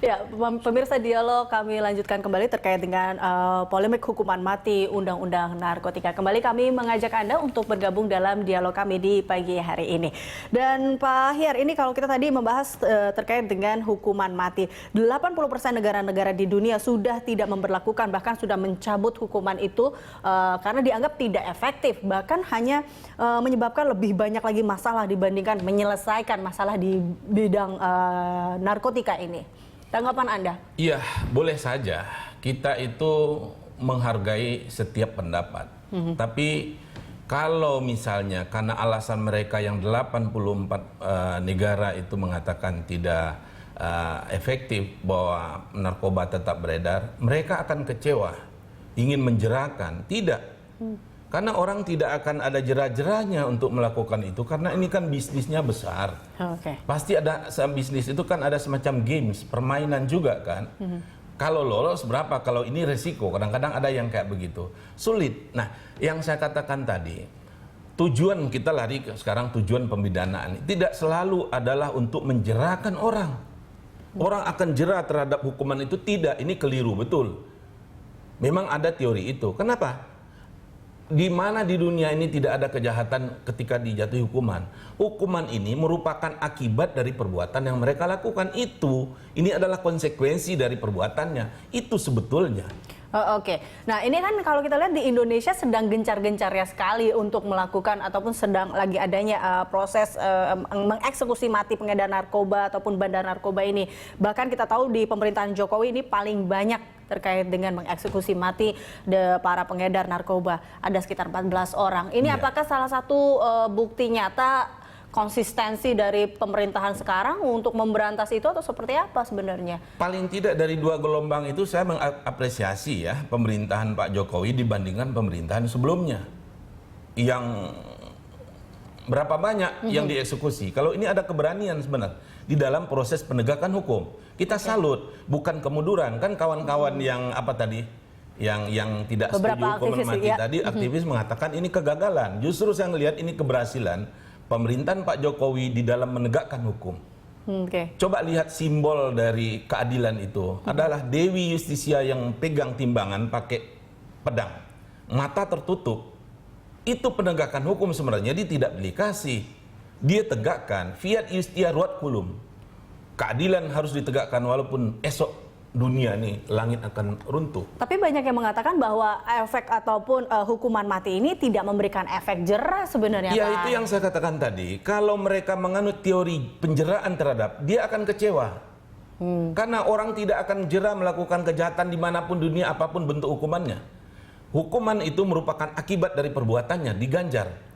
Ya, pemirsa Dialog kami lanjutkan kembali terkait dengan polemik hukuman mati Undang-Undang Narkotika. Kembali kami mengajak Anda untuk bergabung dalam dialog kami di pagi hari ini. Dan Pak Ahyar, ini kalau kita tadi membahas terkait dengan hukuman mati, 80% negara-negara di dunia sudah tidak memberlakukan, bahkan sudah mencabut hukuman itu karena dianggap tidak efektif, bahkan hanya menyebabkan lebih banyak lagi masalah dibandingkan menyelesaikan masalah di bidang narkotika ini. Tanggapan Anda? Iya, boleh saja. Kita itu menghargai setiap pendapat. Tapi kalau misalnya karena alasan mereka yang 84 negara itu mengatakan tidak efektif bahwa narkoba tetap beredar, mereka akan kecewa, ingin menjerakan. Tidak. Karena orang tidak akan ada jerah-jerahnya untuk melakukan itu karena ini kan bisnisnya besar. Pasti ada bisnis itu kan ada semacam games, permainan juga kan. Kalau lolos berapa, kalau ini resiko, kadang-kadang ada yang kayak begitu. Sulit. Nah, yang saya katakan tadi, tujuan kita lari sekarang tujuan pemidanaan tidak selalu adalah untuk menjerahkan orang. Orang akan jerah terhadap hukuman itu tidak, ini keliru betul. Memang ada teori itu. Kenapa? Di mana di dunia ini tidak ada kejahatan ketika dijatuhi hukuman. Hukuman ini merupakan akibat dari perbuatan yang mereka lakukan itu. Ini adalah konsekuensi dari perbuatannya. Itu sebetulnya. Oke. Nah, ini kan kalau kita lihat di Indonesia sedang gencar-gencarnya sekali untuk melakukan ataupun sedang lagi adanya proses mengeksekusi mati pengedar narkoba ataupun bandar narkoba ini. Bahkan kita tahu di pemerintahan Jokowi ini paling banyak terkait dengan mengeksekusi mati para pengedar narkoba. Ada sekitar 14 orang. Ini apakah salah satu bukti nyata konsistensi dari pemerintahan sekarang untuk memberantas itu atau seperti apa sebenarnya? Paling tidak dari dua gelombang itu saya mengapresiasi ya pemerintahan Pak Jokowi dibandingkan pemerintahan sebelumnya. Yang berapa banyak yang dieksekusi. Kalau ini ada keberanian sebenarnya di dalam proses penegakan hukum. Kita salut, bukan kemunduran. Kan kawan-kawan yang apa tadi? Yang tidak setuju hukuman mati tadi, aktivis mengatakan ini kegagalan. Justru saya melihat ini keberhasilan pemerintahan Pak Jokowi di dalam menegakkan hukum. Coba lihat simbol dari keadilan itu adalah Dewi Justisia yang pegang timbangan pakai pedang, mata tertutup. Itu penegakan hukum sebenarnya, dia tidak dikasih, dia tegakkan. Fiat Justia ruat kulum. Keadilan harus ditegakkan walaupun esok dunia nih langit akan runtuh. Tapi banyak yang mengatakan bahwa efek ataupun hukuman mati ini tidak memberikan efek jerah sebenarnya. Ya, itu yang saya katakan tadi. Kalau mereka menganut teori penjeraan terhadap, dia akan kecewa. Karena orang tidak akan jerah melakukan kejahatan dimanapun dunia apapun bentuk hukumannya. Hukuman itu merupakan akibat dari perbuatannya, diganjar.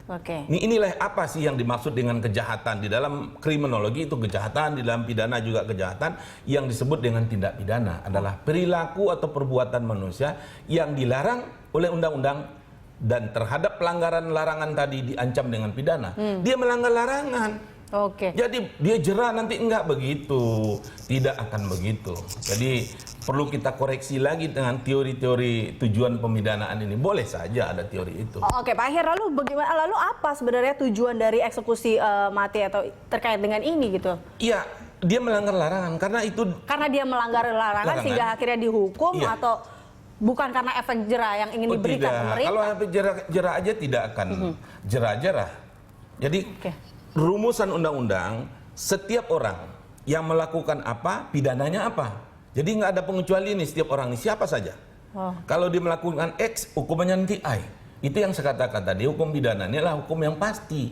Inilah apa sih yang dimaksud dengan kejahatan. Di dalam kriminologi itu kejahatan, di dalam pidana juga kejahatan. Yang disebut dengan tindak pidana adalah perilaku atau perbuatan manusia yang dilarang oleh undang-undang dan terhadap pelanggaran larangan tadi diancam dengan pidana. Dia melanggar larangan. Jadi dia jerah nanti enggak begitu. Tidak akan begitu. Jadi perlu kita koreksi lagi dengan teori-teori tujuan pemidanaan ini. Boleh saja ada teori itu. Oke, Pak Ahyar, lalu bagaimana? Lalu apa sebenarnya tujuan dari eksekusi mati atau terkait dengan ini gitu? Iya, dia melanggar larangan karena itu. Karena dia melanggar larangan sehingga akhirnya dihukum atau bukan karena efek jerah yang ingin diberikan pemerintah? Kalau efek jerah aja tidak akan jerah-jerah. Jadi rumusan undang-undang, setiap orang yang melakukan apa, pidananya apa. Jadi nggak ada pengecualian nih, setiap orang ini siapa saja. Kalau dia melakukan X, hukumannya nanti Y. Itu yang saya katakan tadi, hukum pidana ini adalah hukum yang pasti.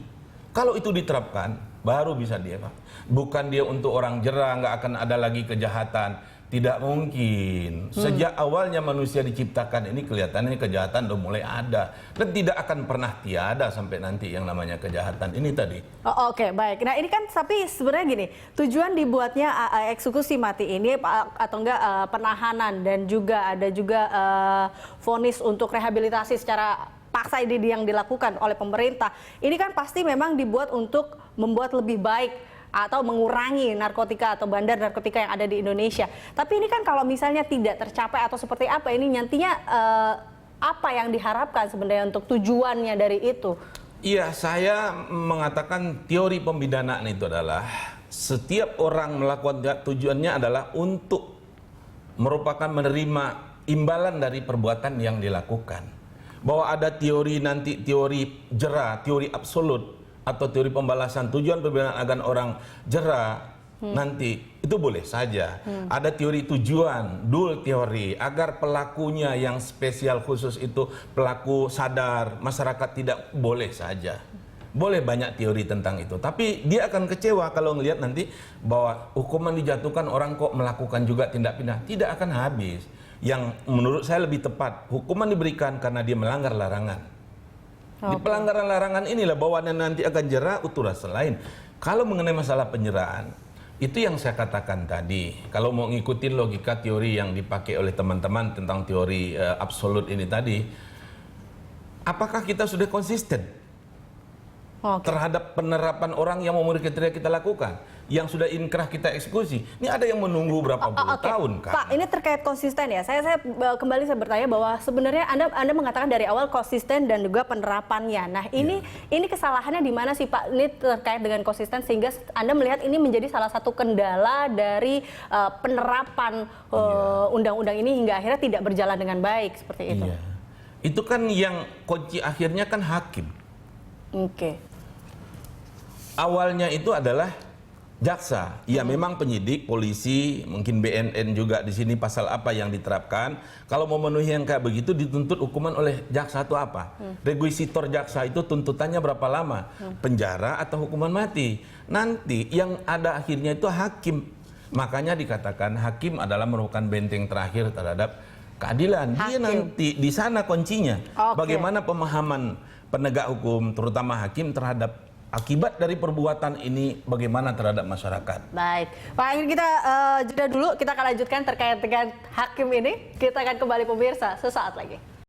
Kalau itu diterapkan, baru bisa dia. Bukan dia untuk orang jerah, nggak akan ada lagi kejahatan. Tidak mungkin. Sejak awalnya manusia diciptakan ini kelihatannya kejahatan udah mulai ada. Dan tidak akan pernah tiada sampai nanti yang namanya kejahatan ini tadi. Oke, baik. Nah ini kan tapi sebenarnya gini, tujuan dibuatnya eksekusi mati ini atau enggak penahanan dan juga ada juga vonis untuk rehabilitasi secara paksa ini yang dilakukan oleh pemerintah. Ini kan pasti memang dibuat untuk membuat lebih baik atau mengurangi narkotika atau bandar narkotika yang ada di Indonesia. Tapi ini kan kalau misalnya tidak tercapai atau seperti apa, ini nantinya apa yang diharapkan sebenarnya untuk tujuannya dari itu? Iya, saya mengatakan teori pemidanaan itu adalah setiap orang melakukan tujuannya adalah untuk merupakan menerima imbalan dari perbuatan yang dilakukan. Bahwa ada teori nanti, teori jera, teori absolut, atau teori pembalasan, tujuan pemberian agar orang jera nanti, itu boleh saja. Ada teori tujuan, dual teori, agar pelakunya yang spesial khusus itu pelaku sadar, masyarakat tidak, boleh saja. Boleh banyak teori tentang itu, tapi dia akan kecewa kalau ngelihat nanti bahwa hukuman dijatuhkan, orang kok melakukan juga tindak pidana, tidak akan habis. Yang menurut saya lebih tepat, hukuman diberikan karena dia melanggar larangan. Di pelanggaran larangan inilah bahwa nanti akan jera utuh rasa lain. Kalau mengenai masalah penyerahan, itu yang saya katakan tadi. Kalau mau ngikutin logika teori yang dipakai oleh teman-teman tentang teori absolut ini tadi, apakah kita sudah konsisten terhadap penerapan orang yang memenuhi kriteria kita lakukan, yang sudah inkrah kita eksekusi? Ini ada yang menunggu berapa puluh tahun kan? Pak, ini terkait konsisten ya. Saya kembali saya bertanya bahwa sebenarnya Anda mengatakan dari awal konsisten dan juga penerapannya. Nah, ini kesalahannya di mana sih Pak? Ini terkait dengan konsisten sehingga Anda melihat ini menjadi salah satu kendala dari penerapan undang-undang ini hingga akhirnya tidak berjalan dengan baik seperti itu. Iya. Itu kan yang kunci akhirnya kan hakim. Oke. Awalnya itu adalah jaksa. Ya memang penyidik, polisi, mungkin BNN juga di sini pasal apa yang diterapkan. Kalau memenuhi yang kayak begitu dituntut hukuman oleh jaksa itu apa? Requisitor jaksa itu tuntutannya berapa lama? Penjara atau hukuman mati? Nanti yang ada akhirnya itu hakim. Makanya dikatakan hakim adalah merupakan benteng terakhir terhadap keadilan. Dia nanti di sana kuncinya. Bagaimana pemahaman penegak hukum, terutama hakim terhadap akibat dari perbuatan ini bagaimana terhadap masyarakat. Baik, Pak Angin, kita jeda dulu, kita akan lanjutkan terkait dengan hakim ini. Kita akan kembali pemirsa sesaat lagi.